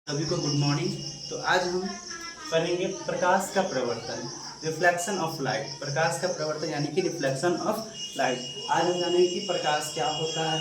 सभी को good morning. तो आज हम पढ़ेंगे प्रकाश का प्रवर्तन, रिफ्लेक्शन ऑफ लाइट। प्रकाश का प्रवर्तन यानी कि रिफ्लेक्शन ऑफ लाइट। आज हम जानेंगे कि प्रकाश क्या होता है,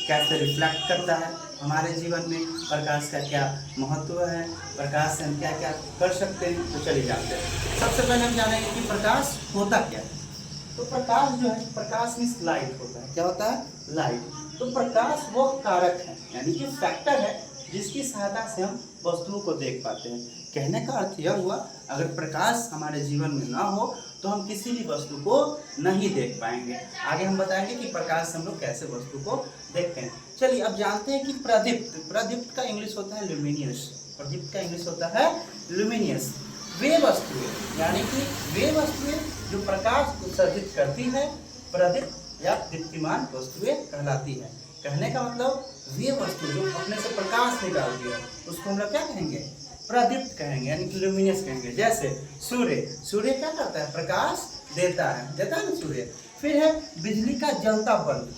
कैसे रिफ्लेक्ट करता है हमारे जीवन में, प्रकाश का क्या महत्व है, प्रकाश से हम क्या क्या कर सकते हैं। तो चलिए जानते हैं। सबसे पहले हम जानेंगे कि प्रकाश होता क्या है। तो प्रकाश जो है, प्रकाश मीन्स लाइट होता है। क्या होता है? लाइट। तो प्रकाश वो कारक है यानी कि फैक्टर है जिसकी सहायता से हम वस्तुओं को देख पाते हैं। कहने का अर्थ यह हुआ, अगर प्रकाश हमारे जीवन में ना हो तो हम किसी भी वस्तु को नहीं देख पाएंगे। आगे हम बताएंगे कि प्रकाश से हम लोग कैसे वस्तु को देखते हैं। चलिए अब जानते हैं कि प्रदीप्त, प्रदीप्त का इंग्लिश होता है ल्यूमिनियस। प्रदीप्त का इंग्लिश होता है ल्यूमिनियस। वे वस्तुएं यानी कि वे वस्तुएं जो प्रकाश उत्सर्जित करती है, प्रदीप्त या दीप्तिमान वस्तुएं कहलाती है। कहने का मतलब वे वस्तु जो अपने से प्रकाश निकालती है उसको हम लोग क्या कहेंगे? प्रदीप्त कहेंगे यानी कि ल्यूमिनियस कहेंगे। जैसे सूर्य, सूर्य क्या करता है? प्रकाश देता है ना सूर्य। फिर है बिजली का जलता बल्ब।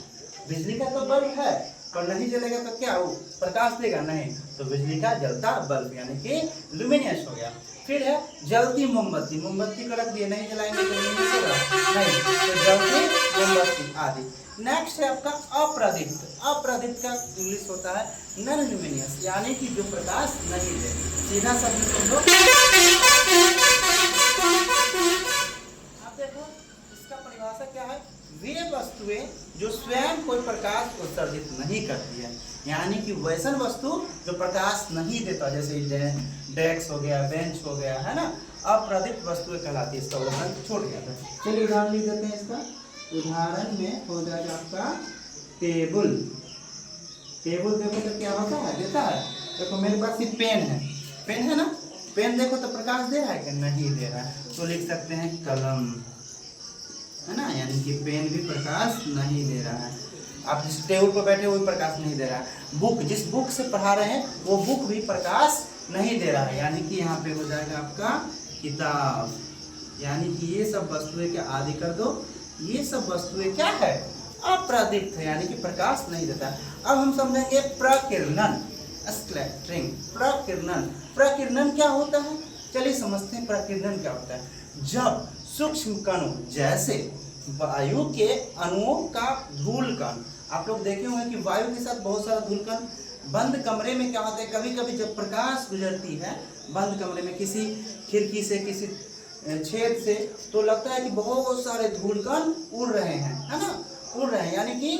बिजली का तो बल्ब है पर नहीं जलेगा तो क्या वो प्रकाश देगा? नहीं। तो बिजली का जलता बल्ब यानी कि ल्यूमिनियस हो गया। फिर है जलती मोमबत्ती। मोमबत्ती को रख दिए, नहीं जलाएंगे तो ल्यूमिनियस होगा? नहीं। तो जलती मोमबत्ती आदि। नेक्स्ट है आपका अप्रदीप्त। अप्रदीप्त का इंग्लिश होता है नॉन ल्यूमिनियस यानी कि जो प्रकाश नहीं दे। सीधा शब्द समझो। अब देखो इसका परिभाषा क्या है? वे वस्तुएं जो स्वयं कोई प्रकाश उत्सर्जित नहीं करती है, यानी कि वैसन वस्तु जो प्रकाश नहीं देता, जैसे डेस्क हो गया, बेंच हो गया, है ना, अप्रदीप्त वस्तुएं कहलाती है। इसका उदाहरण छोड़ गया था। चलिए उदाहरण लिख देते हैं। इसका उदाहरण में हो जाएगा आपका टेबल। टेबल देखो तो क्या होता है? देता है। देखो मेरे पास ये पेन है, पेन है ना, पेन देखो तो प्रकाश दे रहा है कि नहीं दे रहा है? तो लिख सकते हैं कलम, है ना, यानी कि पेन भी प्रकाश नहीं दे रहा है। आप जिस टेबल पर बैठे वो भी प्रकाश नहीं दे रहा है। बुक, जिस बुक से पढ़ा रहे हैं वो बुक भी प्रकाश नहीं दे रहा है, यानी कि यहाँ पे हो जाएगा आपका किताब। यानी कि ये सब वस्तुएं क्या आदि कर दो, ये सब वस्तुएं क्या है? अप्रदीप्त है यानी कि प्रकाश नहीं देता। अब हम समझेंगे प्रकिरणन, स्कैटरिंग। प्रकिरणन, प्रकिरणन क्या होता है? चलिए समझते हैं प्रकिरणन क्या होता है। जब सूक्ष्म कणों जैसे वायु के अणुओं का धूल कण, आप लोग देखे होंगे कि वायु के साथ बहुत सारा धूल कण बंद कमरे में क्या होता है, कभी कभी जब प्रकाश गुजरती है बंद कमरे में किसी खिड़की से, किसी छेद से, तो लगता है कि बहुत सारे धूल कण उड़ रहे हैं, है ना, उड़ रहे हैं। यानी कि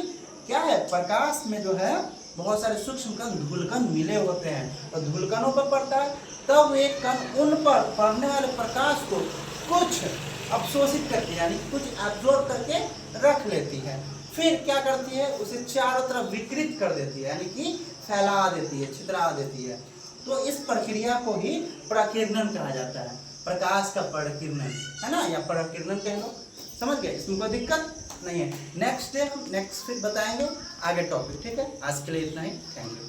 क्या है? प्रकाश में जो है बहुत सारे सूक्ष्म कण, धूलकण मिले होते हैं और धूलकणों पर पड़ता है, तब एक कण उन पर पड़ने वाले प्रकाश को कुछ अवशोषित करके यानी कुछ एब्जॉर्ब करके रख लेती है। फिर क्या करती है? उसे चारों तरफ विकृत कर देती है यानी कि फैला देती है, छितरा देती है। तो इस प्रक्रिया को ही प्रकिरणन कहा जाता है। प्रकाश का प्रकिरणन, है ना, या प्रकिरणन कह लो। समझ गए? इसमें कोई दिक्कत नहीं है। नेक्स्ट डे हम नेक्स्ट फिर बताएंगे आगे टॉपिक। ठीक है, आज के लिए इतना ही। Thank you.